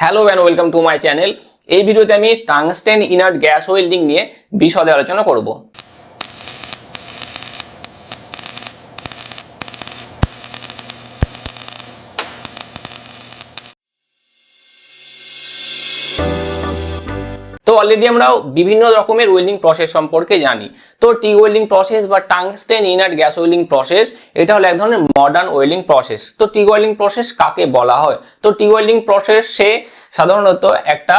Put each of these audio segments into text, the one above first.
Hello and welcome to my channel. এই ভিডিওতে আমি টাংস্টেন ইনার্ট গ্যাস ওয়েল্ডিং নিয়ে বিশদে আলোচনা করব। তো অলরেডি আমরা বিভিন্ন রকমের ওয়েল্ডিং প্রসেস সম্পর্কে জানি। তো টিগ ওয়েল্ডিং প্রসেস বা tungsten inert gas welding process এটা হলো এক ধরনের মডার্ন ওয়েল্ডিং প্রসেস। তো টিগ ওয়েল্ডিং প্রসেস কাকে বলা হয়? তো টিগ ওয়েল্ডিং প্রসেসে সাধারণত একটা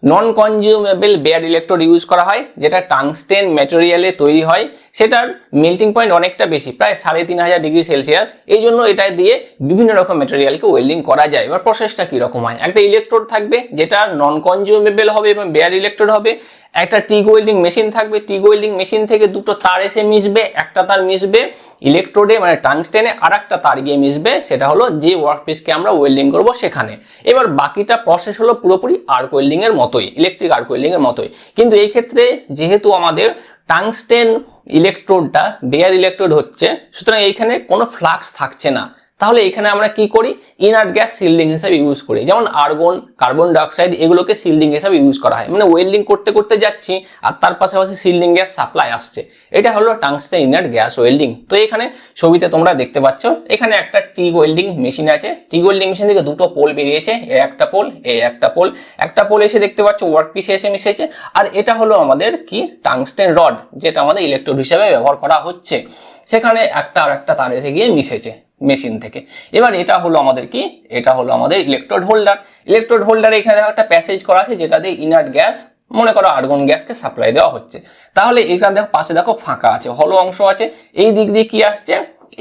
নন কনজিউমেবল বেয়ার ইলেকট্রোড ইউজ করা হয়, যেটা টাংস্টেন ম্যাটেরিয়ালে তৈরি হয়। সেটার মেল্টিং পয়েন্ট অনেকটা বেশি, প্রায় 3500 ডিগ্রি সেলসিয়াস। এই জন্য এটা দিয়ে বিভিন্ন রকম ম্যাটেরিয়ালকে ওয়েল্ডিং করা যায়। এবার প্রসেসটা কিরকম হয়? একটা ইলেকট্রোড থাকবে যেটা নন কনজিউমেবল হবে এবং বেয়ার ইলেকট্রোড হবে। একটা টিগ ওয়েল্ডিং মেশিন থাকবে, টিগ ওয়েল্ডিং মেশিন থেকে দুটো তার এসে মিশবে, একটা তার মিশবে ইলেকট্রোডে মানে টাংস্টেনে, আর একটা তার গিয়ে মিশবে, সেটা হলো যে ওয়ার্কপিসকে আমরা ওয়েল্ডিং করব সেখানে। এবার বাকিটা প্রসেস হলো পুরোপুরি আর্ক ওয়েল্ডিং এর মতোই, ইলেকট্রিক আর্ক ওয়েল্ডিং এর মতোই। কিন্তু এই ক্ষেত্রে যেহেতু আমাদের টাংস্টেন ইলেকট্রোডটা বেয়ার ইলেকট্রোড হচ্ছে, সুতরাং এইখানে কোনো ফ্লাক্স থাকছে না। তাহলে এখানে আমরা কি করি? ইনার্ট গ্যাস শিল্ডিং হিসাবে ইউজ করি। যেমন আর্গন, কার্বন ডাইঅক্সাইড, এগুলোকে শিল্ডিং হিসাবে ইউজ করা হয়। মানে ওয়েল্ডিং করতে করতে যাচ্ছি আর তার পাশাপাশি শিল্ডিং গ্যাস সাপ্লাই আসছে। এটা হলো টাংস্টেন ইনার্ট গ্যাস ওয়েল্ডিং। তো এখানে ছবিতে তোমরা দেখতে পাচ্ছ, এখানে একটা টিগ ওয়েল্ডিং মেশিন আছে। টিগ ওয়েল্ডিং মেশিন থেকে দুটো পোল বেরিয়েছে, এ একটা পোল, এ একটা পোল। একটা পোল এসে দেখতে পাচ্ছ ওয়ার্কপিসে এসে মিশেছে। আর এটা হলো আমাদের কি টাংস্টেন রড, যেটা আমাদের ইলেকট্রোড হিসেবে ব্যবহার করা হচ্ছে। সেখানে একটা আর একটা তার এসে গিয়ে মিশেছে মেশিন থেকে। এবার এটা হলো আমাদের কি? এটা হলো আমাদের ইলেকট্রোড হোল্ডার। ইলেকট্রোড হোল্ডারে এখানে একটা প্যাসেজ করা আছে, যেটা দিয়ে ইনার্ট গ্যাস, মনে করো আর্গন গ্যাসকে সাপ্লাই দেওয়া হচ্ছে। তাহলে এখানে দেখো পাশে দেখো ফাঁকা আছে, হলো অংশ আছে। এই দিক দিয়ে কি আসছে?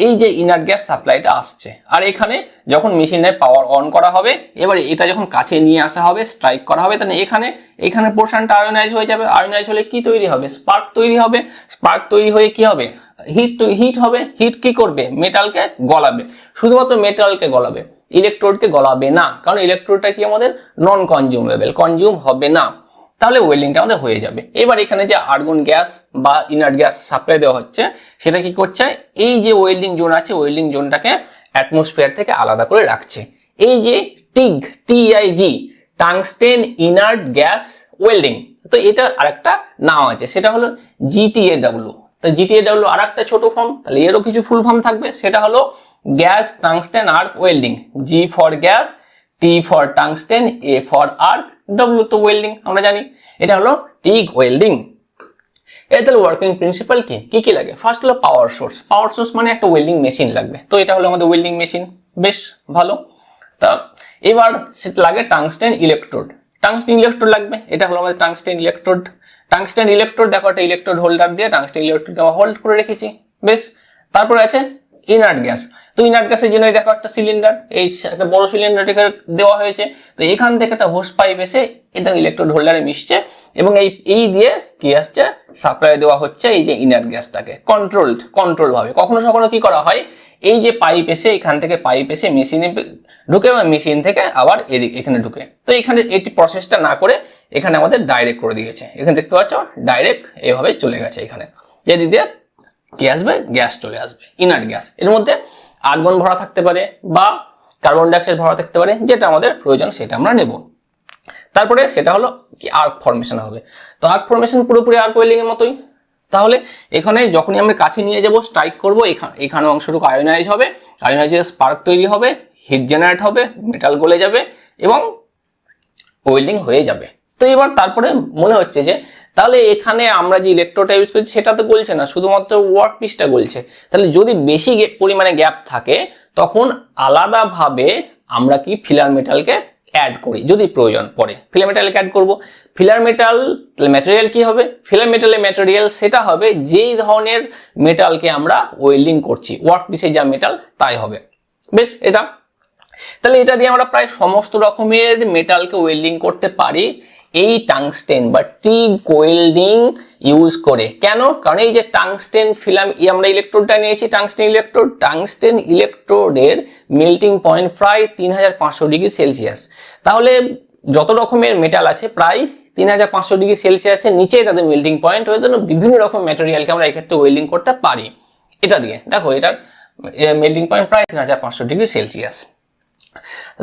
এই যে ইনার্ট গ্যাস সাপ্লাইটা আসছে। আর এখানে যখন মেশিনের পাওয়ার অন করা হবে, এবার এটা যখন কাছে নিয়ে আসা হবে, স্ট্রাইক করা হবে, তাহলে এখানে পোর্শনটা আয়োনাইজ হয়ে যাবে। আয়োনাইজ হলে কি তৈরি হবে? স্পার্ক তৈরি হবে। স্পার্ক তৈরি হয়ে কি হবে? হিট হবে। হিট কি করবে? মেটালকে গলাবে। শুধুমাত্র মেটালকে গলাবে, ইলেকট্রোডকে গলাবে না, কারণ ইলেকট্রোডটা কি আমাদের নন কনজিউমেবল, কনজিউম হবে না। তাহলে ওয়েল্ডিংটা আমাদের হয়ে যাবে। এবার এখানে যে আর্গন গ্যাস বা ইনার্ট গ্যাস সাপ্লাই দেওয়া হচ্ছে, সেটা কি করছে? এই যে ওয়েল্ডিং জোন আছে, ওয়েল্ডিং জোনটাকে অ্যাটমসফিয়ার থেকে আলাদা করে রাখছে। এই যে TIG, TIG, tungsten inert gas welding, তো এটা আরেকটা নাম আছে, সেটা হলো জিটিএডব্লিউ। তো জিটিএডব্লিউ আর একটা ছোট ফর্ম, তাহলে এরও কিছু ফুল ফর্ম থাকবে, সেটা হলো gas tungsten arc welding. G for gas, T for tungsten, A for arc, W তো ওয়েল্ডিং আমরা জানি। এটা হলো টিগ ওয়েল্ডিং। এর তাহলে ওয়ার্কিং প্রিন্সিপাল কি কি লাগে? ফার্স্ট হলো পাওয়ার সোর্স। পাওয়ার সোর্স মানে একটা ওয়েল্ডিং মেশিন লাগবে। তো এটা হলো আমাদের ওয়েল্ডিং মেশিন, বেশ ভালো। তা এবার সেটা লাগে টাংস্টেন ইলেকট্রোড। টাংস্টেন ইলেকট্রোড লাগবে, এটা হলো আমাদের টাংস্টেন ইলেকট্রোড। টাংস্টেন ইলেকট্রোড দেখো, একটা ইলেকট্রোড হোল্ডার দিয়ে টাংস্টেন ইলেকট্রোড আমরা হোল্ড করে রেখেছি, বেশ। তারপরে আছে ইনার্ট গ্যাস। তো ইনার্ট গ্যাসের জন্য দেখো একটা সিলিন্ডার, এই একটা বড় সিলিন্ডার দেওয়া হয়েছে। তো এখান থেকে একটা হোস পাইপ এসে এটা ইলেকট্রোড হোল্ডারে মিশছে, এবং এই দিয়ে কি আসছে? সাপ্লাই দেওয়া হচ্ছে এই যে ইনার্ট গ্যাসটাকে কন্ট্রোল ভাবে। কখনো কখনো কি করা হয়, এই যে পাইপ এসে এখান থেকে পাইপ এসে মেশিনে ঢুকে বা মেশিন থেকে আবার এখানে ঢুকে। তো এখানে এই প্রসেসটা না করে এখানে আমাদের ডাইরেক্ট করে দিয়েছে। এখানে দেখতে পাচ্ছ ডাইরেক্ট এভাবে চলে গেছে। এখানে যে দিয়ে কি আসবে? গ্যাস চলে আসবে, ইনার্ট গ্যাস। এর মধ্যে আর্গন ভরা থাকতে পারে বা কার্বন ডাইঅক্সাইড ভরা থাকতে পারে, যেটা আমাদের প্রয়োজন সেটা আমরা নেব। তারপরে সেটা হলো কি? আর্ক ফরমেশন হবে। তো আর্ক ফরমেশন পুরোপুরি আর্ক ওয়েল্ডিং এর মতোই। তাহলে এখানে যখনই আমরা কাছে নিয়ে যাব, স্ট্রাইক করব, এখানে অংশটুকু আয়োনাইজ হবে, আয়োনাইজে স্পার্ক তৈরি হবে, হিট জেনারেট হবে, মেটাল গলে যাবে এবং ওয়েল্ডিং হয়ে যাবে। তো এবার তারপরে মনে হচ্ছে যে তাহলে এখানে আমরা যে ইলেকট্রোডটা ইউজ করছি সেটা তো গলছে না, শুধুমাত্র ওয়ার্ক পিসটা গলছে। তাহলে যদি বেশি পরিমাণে গ্যাপ থাকে, তখন আলাদাভাবে আমরা কি ফিলার মেটালকে অ্যাড করি, যদি প্রয়োজন পড়ে ফিলার মেটালকে অ্যাড করব। ফিলার মেটাল ম্যাটেরিয়াল কি হবে? ফিলার মেটালের ম্যাটেরিয়াল সেটা হবে যেই ধরনের মেটালকে আমরা ওয়েল্ডিং করছি, ওয়ার্ক পিসে যা মেটাল তাই হবে, বেশ। এটা তাহলে এটা দিয়ে আমরা প্রায় সমস্ত রকমের মেটালকে ওয়েল্ডিং করতে পারি এই টাংস্টেন বা টিগ ওয়েল্ডিং ইউজ করে। কেন? কারণ এই যে টাংস্টেন ফিলাম আমরা ইলেকট্রোডটা নিয়েছি, টাংস্টেন ইলেকট্রোডের মেল্টিং পয়েন্ট প্রায় 3500 ডিগ্রি সেলসিয়াস। তাহলে যত রকমের মেটাল আছে প্রায় 3500 ডিগ্রি সেলসিয়াসের নিচে তাদের মেল্টিং পয়েন্ট, হয়ে জন্য বিভিন্ন রকম ম্যাটেরিয়ালকে আমরা এক্ষেত্রে ওয়েল্ডিং করতে পারি এটা দিয়ে। দেখো এটার মেল্টিং পয়েন্ট প্রায় 3500 ডিগ্রি সেলসিয়াস।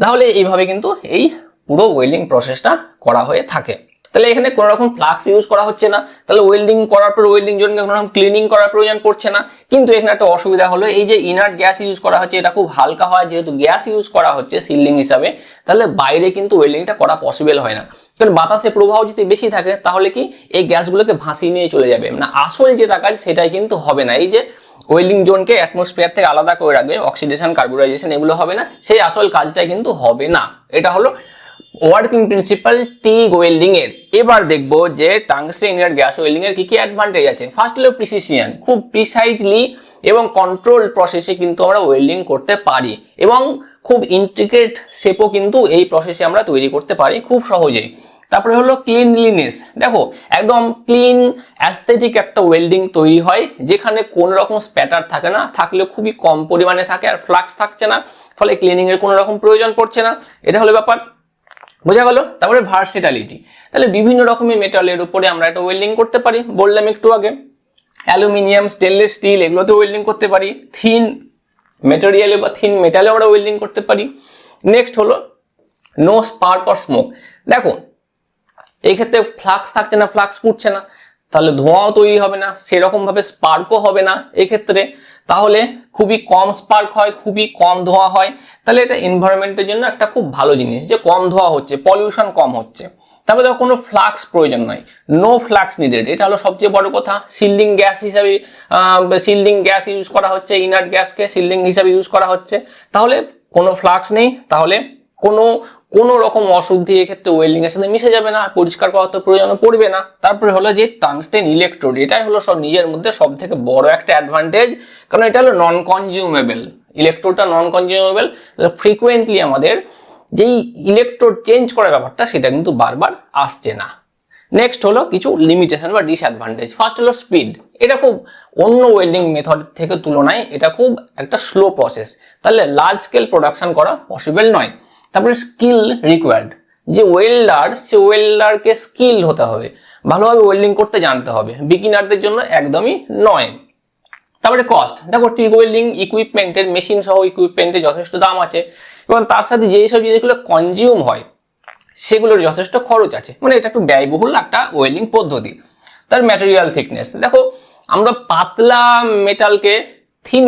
তাহলে এইভাবে কিন্তু এই পুরো ওয়েল্ডিং প্রসেসটা করা হয়ে থাকে। তাহলে এখানে কোনো রকম ফ্লাক্স ইউজ করা হচ্ছে না, তাহলে ওয়েল্ডিং করার পর ওয়েল্ডিং জোনকে কোনো রকম ক্লিনিং করার প্রয়োজন পড়ছে না। কিন্তু এখানে একটা অসুবিধা হলো, এই যে ইনার্ট গ্যাস ইউজ করা হচ্ছে এটা খুব হালকা হয়, যেহেতু গ্যাস ইউজ করা হচ্ছে সিল্ডিং হিসাবে, তাহলে বাইরে কিন্তু ওয়েল্ডিংটা করা পসিবল হয় না। কারণ বাতাসে প্রবাহ যদি বেশি থাকে তাহলে কি এই গ্যাসগুলোকে ভাসিয়ে নিয়ে চলে যাবে, মানে আসল যেটা কাজ সেটাই কিন্তু হবে না। এই যে ওয়েল্ডিং জোনকে অ্যাটমসফিয়ার থেকে আলাদা করে রাখবে, অক্সিডেশন কার্বুরাইজেশন এগুলো হবে না, সেই আসল কাজটাই কিন্তু হবে না। এটা হলো ওয়ার্কিং প্রিন্সিপাল টিগ ওয়েল্ডিং এর। এবার দেখবো যে টাংস্টেন ইনার্ট গ্যাস ওয়েল্ডিং এর কি কি অ্যাডভান্টেজ আছে। ফার্স্ট হলো প্রিসিশন, খুব প্রিসাইজলি এবং কন্ট্রোল প্রসেসে কিন্তু আমরা ওয়েল্ডিং করতে পারি, এবং খুব ইন্ট্রিকেট শেপও কিন্তু এই প্রসেসে আমরা তৈরি করতে পারি খুব সহজেই। তারপরে হলো ক্লিনলিনেস, দেখো একদম ক্লিন অ্যাস্থেটিক একটা ওয়েল্ডিং তৈরি হয়, যেখানে কোন রকম স্প্যাটার থাকে না, থাকলেও খুবই কম পরিমাণে থাকে, আর ফ্লাক্স থাকছে না, ফলে ক্লিনিং এর কোনো রকম প্রয়োজন পড়ছে না। এটা হলো ব্যাপার, বোঝা গেল। তারপরে ভার্সেটালিটি, তাহলে বিভিন্ন রকমের মেটালের উপরে আমরা একটা ওয়েল্ডিং করতে পারি, বললাম একটু আগে অ্যালুমিনিয়াম, স্টেনলেস স্টিল এগুলোতে ওয়েল্ডিং করতে পারি, থিন মেটেরিয়ালে বা থিন মেটালে আমরা ওয়েল্ডিং করতে পারি। নেক্সট হলো নো স্পার্ক অর স্মোক, দেখো এই ক্ষেত্রে ফ্লাক্স থাকছে না, ফ্লাক্স ফুটছে না, তাহলে ধোঁয়াও তৈরি হবে না, সেরকম ভাবে স্পার্কও হবে না এক্ষেত্রে, তাহলে খুবই কম স্পার্ক হয়, খুবই কম ধোঁয়া হয়। তাহলে এটা এনভায়রনমেন্টের জন্য একটা খুব ভালো জিনিস যে কম ধোঁয়া হচ্ছে, পলিউশন কম হচ্ছে। তারপরে দেখো কোনো ফ্লাক্স প্রয়োজন নয়, নো ফ্লাক্স নিডেড, এটা হলো সবচেয়ে বড় কথা। সিল্ডিং গ্যাস হিসাবে সিল্ডিং গ্যাস ইউজ করা হচ্ছে, ইনার্ট গ্যাসকে সিল্ডিং হিসাবে ইউজ করা হচ্ছে, তাহলে কোনো ফ্লাক্স নেই, তাহলে কোনো রকম অশুদ্ধি এক্ষেত্রে ওয়েল্ডিং এর সাথে মিশে যাবে না, পরিষ্কার করার তো প্রয়োজন পড়বে না। তারপরে হলো যে টাংস্টেন ইলেকট্রোড, এটাই হলো সব নিজের মধ্যে সব থেকে বড় একটা অ্যাডভান্টেজ, কারণ এটা হলো নন কনজিউমেবল, ইলেকট্রোডটা নন কনজিউমেবল, ফ্রিকুয়েন্টলি আমাদের যেই ইলেকট্রোড চেঞ্জ করার ব্যাপারটা সেটা কিন্তু বারবার আসছে না। নেক্সট হলো কিছু লিমিটেশন বা ডিসঅ্যাডভান্টেজ। ফার্স্ট হলো স্পিড, এটা খুব অন্য ওয়েল্ডিং মেথড থেকে তুলনায় এটা খুব একটা স্লো প্রসেস, তাহলে লার্জ স্কেল প্রোডাকশন করা পসিবল নয়। তারপরে স্কিল রিকোয়ার্ড, যে ওয়েল্ডার সে ওয়েল্ডারকে স্কিল হতে হবে, ভালোভাবে ওয়েল্ডিং করতে জানতে হবে, বিগিনারদের জন্য একদমই নয়। তারপরে কস্ট, দেখো টিগ ওয়েল্ডিং ইকুইপমেন্টের, মেশিন সহ ইকুইপমেন্টের যথেষ্ট দাম আছে, এবং তার সাথে যেই সব জিনিসগুলো কনজিউম হয় সেগুলোর যথেষ্ট খরচ আছে, মানে এটা একটু ব্যয়বহুল একটা ওয়েল্ডিং পদ্ধতি। তার ম্যাটেরিয়াল থিকনেস, দেখো আমরা পাতলা মেটালকে থিন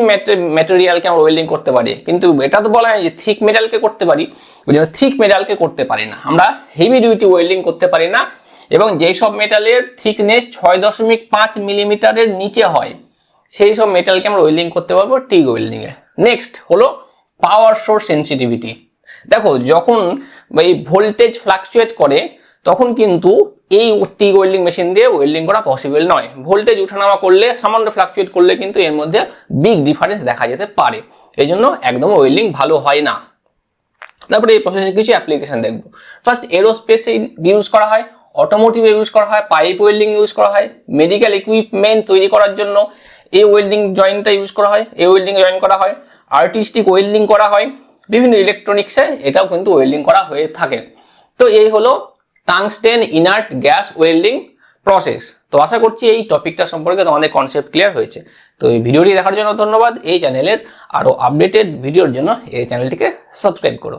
ম্যাটেরিয়ালকে আমরা ওয়েল্ডিং করতে পারি, কিন্তু এটা তো বলা হয় যে থিক মেটালকে করতে পারি, ওই জন্য থিক মেটালকে করতে পারি না, আমরা হেভি ডিউটি ওয়েল্ডিং করতে পারি না। এবং যেই সব মেটালের থিকনেস 6.5 মিলিমিটারের নিচে হয় সেই সব মেটালকে আমরা ওয়েল্ডিং করতে পারবো টিগ ওয়েল্ডিং এ। নেক্সট হলো পাওয়ার সোর্স সেন্সিটিভিটি, দেখো যখন এই ভোল্টেজ ফ্লাকচুয়েট করে তখন কিন্তু এই টিগ ওয়েল্ডিং মেশিন দিয়ে ওয়েল্ডিং করা পসিবল নয়, ভোল্টেজ উঠানামা করলে, সামান্য ফ্লাকচুয়েট করলে কিন্তু এর মধ্যে বিগ ডিফারেন্স দেখা যেতে পারে, এই জন্য একদম ওয়েল্ডিং ভালো হয় না। তারপরে এই প্রসেসে কিছু অ্যাপ্লিকেশন দেখবো। ফার্স্ট এরোস্পেসে ইউজ করা হয়, অটোমোটিভে ইউজ করা হয়, পাইপ ওয়েল্ডিং ইউজ করা হয়, মেডিকেল ইকুইপমেন্ট তৈরি করার জন্য এই ওয়েল্ডিং জয়েন্টটা ইউজ করা হয়, এই ওয়েল্ডিং জয়েন করা হয়, আর্টিস্টিক ওয়েল্ডিং করা হয়, বিভিন্ন ইলেকট্রনিক্সে এটাও কিন্তু ওয়েল্ডিং করা হয়ে থাকে। তো এই হলো tungsten inert gas welding process. তো আশা করছি এই টপিকটা সম্পর্কে তোমাদের কনসেপ্ট ক্লিয়ার হয়েছে। তো এই ভিডিওটি দেখার জন্য ধন্যবাদ। এই চ্যানেলের আরো আপডেটেড ভিডিওর জন্য এই চ্যানেলটিকে সাবস্ক্রাইব করো।